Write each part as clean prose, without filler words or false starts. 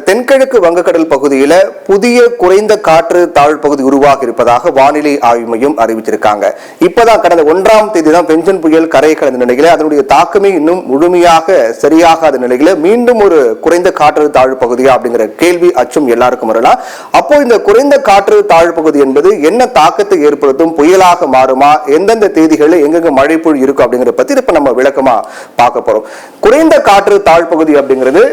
தென்கிழக்கு வங்கக்கடல் பகுதியில புதிய குறைந்த காற்று தாழ்வு பகுதி உருவாகி இருப்பதாக வானிலை ஆய்வு மையம் அறிவிச்சிருக்காங்க. இப்பதான் கடந்த 1ஆம் தேதி தான் பெஞ்சன் புயல் கரை கடந்த நிலையில அதனுடைய தாக்கமே இன்னும் முழுமையாக சரியாகாத நிலையில மீண்டும் ஒரு குறைந்த காற்று தாழ்வு பகுதியா அப்படிங்கிற கேள்வி அச்சம் எல்லாருக்கும் வரலாம். அப்போ இந்த குறைந்த காற்று தாழ்வு பகுதி என்பது என்ன தாக்கத்தை ஏற்படுத்தும், புயலாக மாறுமா, எந்தெந்த தேதிகளில் எங்கெங்க மழைப்பொழிவு இருக்கும் அப்படிங்கிற பத்தி இப்ப நம்ம விளக்கமா பார்க்க போறோம். குறைந்த காற்று தாழ்வு பகுதி அப்படிங்கிறது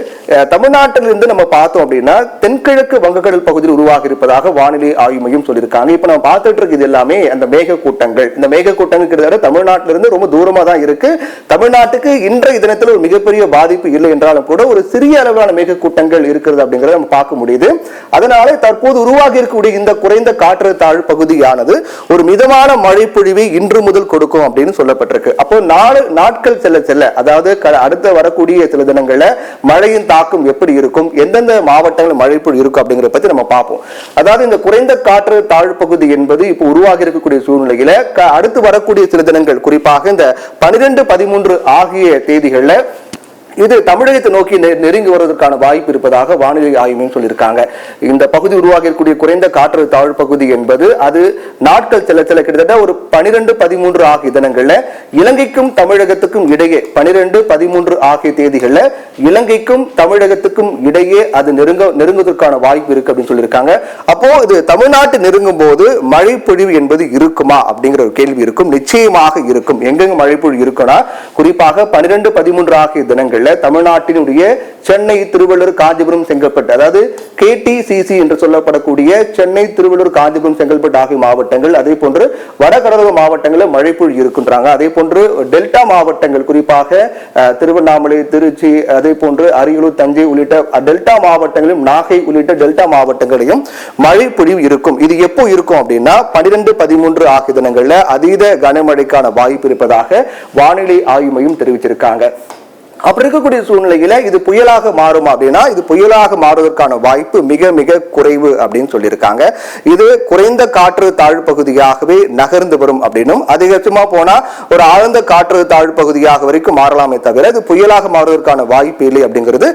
தமிழ்நாட்டிலிருந்து நம்ம பார்த்தோம் அப்படின்னா தென்கிழக்கு வங்கக்கடல் பகுதியில் உருவாகி இருப்பதாக வானிலை ஆய்வு மையம் சொல்லியிருக்காங்க. இப்ப நம்ம பார்த்துட்டு இருக்கு எல்லாமே அந்த மேக கூட்டங்கள். இந்த மேக கூட்டங்கள் கிட்டத்தட்ட தமிழ்நாட்டிலிருந்து ரொம்ப தூரமா தான் இருக்கு. தமிழ்நாட்டுக்கு இன்றைய தினத்தில் ஒரு மிகப்பெரிய பாதிப்பு இல்லை என்றாலும் கூட ஒரு சிறிய அளவிலான மேக கூட்டங்கள் இருக்கிறது அப்படிங்கறத நம்ம பார்க்க முடியுது. அதனால தற்போது உருவாகி இருக்கக்கூடிய இந்த குறைந்த காற்று தாழ்வு பகுதியானது ஒரு மிதமான மழை பொழிவை இன்று முதல் கொடுக்கும் அப்படின்னு சொல்லப்பட்டிருக்கு. அப்போ 4 நாட்கள் செல்ல செல்ல, அதாவது அடுத்த வரக்கூடிய சில தினங்கள்ல மழையின் தாக்கம் எப்படி இருக்கும், எந்தெந்த மாவட்டங்கள் மழைப்பொழிவு இருக்கும் அப்படிங்கறத பத்தி நம்ம பார்ப்போம். அதாவது இந்த குறைந்த காற்று தாழ்வு பகுதி என்பது இப்போ உருவாகி இருக்கக்கூடிய சூழ்நிலையில அடுத்து வரக்கூடிய சில தினங்கள், குறிப்பாக இந்த 12, 13 ஆகிய தேதிகள்ல இது தமிழகத்தை நோக்கி நெருங்கி வருவதற்கான வாய்ப்பு இருப்பதாக வானிலை ஆய்வு சொல்லியிருக்காங்க. இந்த பகுதி உருவாகி இருக்கக்கூடிய குறைந்த காற்று தாழ்வு பகுதி என்பது அது நாட்கள் செல்ல செல்ல கிட்டத்தட்ட ஒரு 12, 13 ஆகிய தினங்கள்ல இலங்கைக்கும் தமிழகத்துக்கும் இடையே 12, 13 ஆகிய தேதிகள்ல இலங்கைக்கும் தமிழகத்துக்கும் இடையே அது நெருங்குவதற்கான வாய்ப்பு இருக்கு அப்படின்னு சொல்லியிருக்காங்க. அப்போ இது தமிழ்நாட்டு நெருங்கும் போது மழை பொழிவு என்பது இருக்குமா அப்படிங்கிற ஒரு கேள்வி இருக்கும். நிச்சயமாக இருக்கும். எங்கெங்க மழை பொழிவு இருக்குன்னா குறிப்பாக 12, 13 ஆகிய தினங்கள்ல தமிழ்நாட்டினுடைய சென்னை, திருவள்ளூர், காஞ்சிபுரம், செங்கல்பட்டு, அதாவது KTCC என்று சொல்லப்படக்கூடிய சென்னை, திருவள்ளூர், காஞ்சிபுரம், செங்கல்பட்டு ஆகிய மாவட்டங்கள், அதே போன்று வடகடலோர மாவட்டங்களில் மழைப்பொழிவு இருக்கின்றாங்க. அதே போன்று டெல்டா மாவட்டங்கள், குறிப்பாக திருவண்ணாமலை, திருச்சி, அதே போன்று அரியலூர், தஞ்சை உள்ளிட்ட டெல்டா மாவட்டங்களிலும், நாகை உள்ளிட்ட டெல்டா மாவட்டங்களையும் மழை பொழிவு இருக்கும். இது எப்போ இருக்கும் அப்படின்னா 12, 13 ஆகிய தினங்கள்ல அதீத கனமழைக்கான வாய்ப்பு இருப்பதாக வானிலை ஆய்வு மையம் தெரிவிச்சிருக்காங்க. அப்படி இருக்கக்கூடிய சூழ்நிலையில இது புயலாக மாறும் அப்படின்னா இது புயலாக மாறுவதற்கான வாய்ப்பு மிக மிக குறைவு அப்படின்னு சொல்லியிருக்காங்க. இது குறைந்த காற்று தாழ்வு பகுதியாகவே நகர்ந்து வரும் அப்படின்னும், அதிகபட்சமா போனா ஒரு ஆழ்ந்த காற்று தாழ்வு பகுதியாக வரைக்கும் மாறலாமே தவிர இது புயலாக மாறுவதற்கான வாய்ப்பு இல்லை அப்படிங்கிறது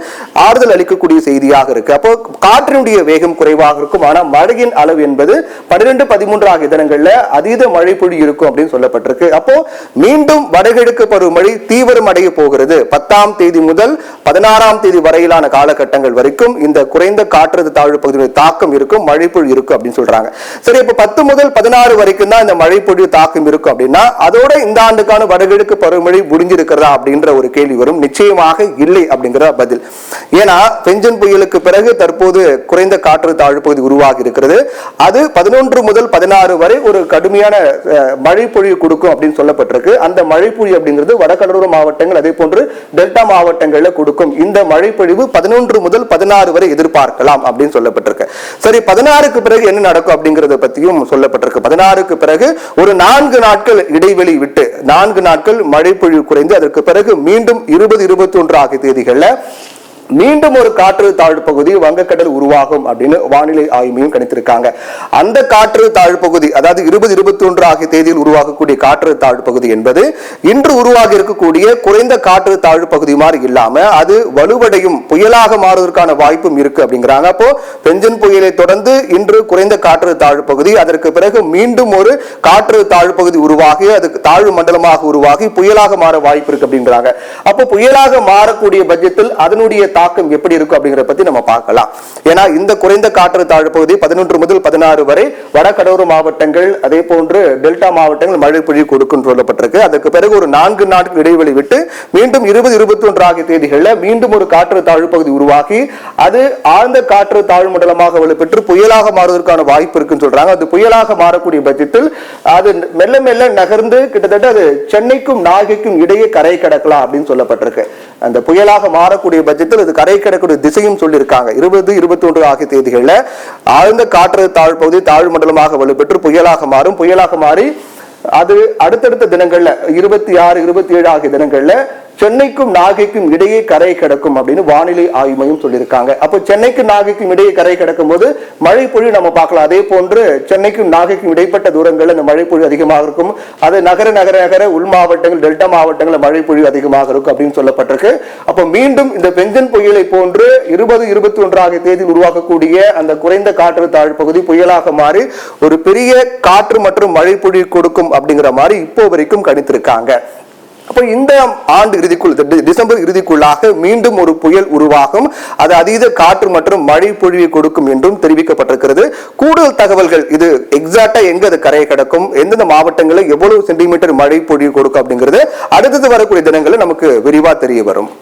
ஆறுதல் அளிக்கக்கூடிய செய்தியாக இருக்கு. அப்போ காற்றினுடைய வேகம் குறைவாக இருக்கும், ஆனா மழையின் அளவு என்பது 12, 13 ஆகிய தினங்கள்ல அதீத மழை பொழிவு இருக்கும் அப்படின்னு சொல்லப்பட்டிருக்கு. அப்போ மீண்டும் வடகிழக்கு பருவமழை தீவிரம் அடைய போகிறது. 10ஆம் தேதி முதல் 16ஆம் தேதி வரையிலான காலகட்டங்கள் வரைக்கும் இந்த குறைந்த காற்று தாழ்வு பகுதியுடைய தாக்கம் இருக்கும், மழைப்பொழிவு இருக்கும் அப்படின்னு சொல்றாங்க. சரி, இப்ப 10 முதல் 16 வரைக்கும் தான் இந்த மழைப்பொழிவு தாக்கம் இருக்கும் அப்படின்னா அதோட இந்த ஆண்டுக்கான வடகிழக்கு பருவமழை முடிஞ்சிருக்கிறதா அப்படின்ற ஒரு கேள்வி வரும். நிச்சயமாக இல்லை அப்படிங்கிற பதில். ஏன்னா பெஞ்சன் புயலுக்கு பிறகு தற்போது குறைந்த காற்று தாழ்வு பகுதி உருவாகி இருக்கிறது. அது 11 முதல் 16 வரை ஒரு கடுமையான மழைப்பொழிவு கொடுக்கும் அப்படின்னு சொல்லப்பட்டிருக்கு. அந்த மழைப்பொழிவு அப்படிங்கிறது வடகடலோர மாவட்டங்கள், அதே போன்று டெல்டா மாவட்டங்கள்ல கொடுக்கும். இந்த மழைப்பொழிவு 11 முதல் 16 வரை எதிர்பார்க்கலாம் அப்படின்னு சொல்லப்பட்டிருக்கு. சரி, 16க்கு பிறகு என்ன நடக்கும் அப்படிங்கறத பத்தியும் சொல்லப்பட்டிருக்கு. 16க்கு பிறகு ஒரு 4 நாட்கள் இடைவெளி விட்டு 4 நாட்கள் மழைப்பொழிவு குறைந்து அதற்கு பிறகு மீண்டும் 20, 21 ஆகிய தேதிகள்ல மீண்டும் ஒரு காற்று தாழ்வு பகுதி வங்கக்கடல் உருவாகும் அப்படின்னு வானிலை ஆய்வு மையம் கணித்திருக்காங்க. அந்த காற்று தாழ்வு பகுதி, அதாவது 20, 21 ஆகிய தேதியில் உருவாகக்கூடிய காற்று தாழ்வு பகுதி என்பது இன்று உருவாகி இருக்கக்கூடிய குறைந்த காற்று தாழ்வு பகுதி மாதிரி இல்லாம அது வலுவடையும், புயலாக மாறுவதற்கான வாய்ப்பும் இருக்கு அப்படிங்கிறாங்க. அப்போ பெஞ்சன் புயலை தொடர்ந்து இன்று குறைந்த காற்று தாழ்வு பகுதி, அதற்கு பிறகு மீண்டும் ஒரு காற்று தாழ்வு பகுதி உருவாகி அது தாழ்வு மண்டலமாக உருவாகி புயலாக மாற வாய்ப்பு இருக்கு அப்படிங்கிறாங்க. அப்போ புயலாக மாறக்கூடிய பட்சத்தில் அதனுடைய தாக்கம் எப்படி இருக்கும் அப்படிங்கறத பத்தி நம்ம பார்க்கலாம். ஏன்னா இந்த குறைந்த காற்று தாழ்வு பகுதி 11 முதல் 16 வரை வடகடலோர மாவட்டங்கள், அதே போன்று டெல்டா மாவட்டங்கள் மழை பொழிவு கொடுக்கும் சொல்லப்பட்டிருக்கு. அதற்கு பிறகு ஒரு 4 நாட்கள் இடைவெளி விட்டு மீண்டும் 20, 21 ஆகிய தேதிகளில் மீண்டும் ஒரு காற்று தாழ்வு பகுதி உருவாகி அது ஆழ்ந்த காற்று தாழ்வு மண்டலமாக வலுப்பெற்று புயலாக மாறுவதற்கான வாய்ப்பு இருக்குன்னு சொல்றாங்க. அது புயலாக மாறக்கூடிய பட்சத்தில் அது மெல்ல மெல்ல நகர்ந்து கிட்டத்தட்ட அது சென்னைக்கும் நாகைக்கும் இடையே கரை கடக்கலாம் அப்படின்னு சொல்லப்பட்டிருக்கு. அந்த புயலாக மாறக்கூடிய பட்சத்தில் அது கரை கடக்கூடிய திசையும் சொல்லியிருக்காங்க. 20, 21 ஆகிய தேதிகளில் ஆழ்ந்த காற்று தாழ்வு பகுதி தாழ்வு மண்டலமாக வலுப்பெற்று புயலாக மாறும். புயலாக மாறி அது அடுத்தடுத்த தினங்கள்ல 26, 27 ஆகிய தினங்கள்ல சென்னைக்கும் நாகைக்கும் இடையே கரை கடக்கும் அப்படின்னு வானிலை ஆய்வு மையம் சொல்லியிருக்காங்க. அப்போ சென்னைக்கும் நாகைக்கும் இடையே கரை கடக்கும் போது மழை பொழிவு நம்ம பார்க்கலாம். அதே போன்று சென்னைக்கும் நாகைக்கும் இடைப்பட்ட தூரங்களில் இந்த மழை பொழிவு அதிகமாக இருக்கும். அது நகர நகர நகர உள் மாவட்டங்கள், டெல்டா மாவட்டங்களில் மழை பொழிவு அதிகமாக இருக்கும் அப்படின்னு சொல்லப்பட்டிருக்கு. அப்போ மீண்டும் இந்த பெஞ்சன் புயலை போன்று 20, 21 தேதியில் உருவாக்கக்கூடிய அந்த குறைந்த காற்று பகுதி புயலாக மாறி ஒரு பெரிய காற்று மற்றும் மழை பொழிவு கொடுக்கும் அப்படிங்கிற மாதிரி இப்போ வரைக்கும் கணித்திருக்காங்க. அப்போ இந்த ஆண்டு இறுதிக்குள், டிசம்பர் இறுதிக்குள்ளாக மீண்டும் ஒரு புயல் உருவாகும். அது அதீத காற்று மற்றும் மழை பொழிவை கொடுக்கும் என்றும் தெரிவிக்கப்பட்டிருக்கிறது. கூடுதல் தகவல்கள், இது எக்ஸாக்டா எங்க அது கரையை கடக்கும், எந்தெந்த மாவட்டங்களில் எவ்வளவு சென்டிமீட்டர் மழை பொழிவு கொடுக்கும் அப்படிங்கிறது அடுத்தது வரக்கூடிய தினங்களில் நமக்கு விரிவா தெரிய வரும்.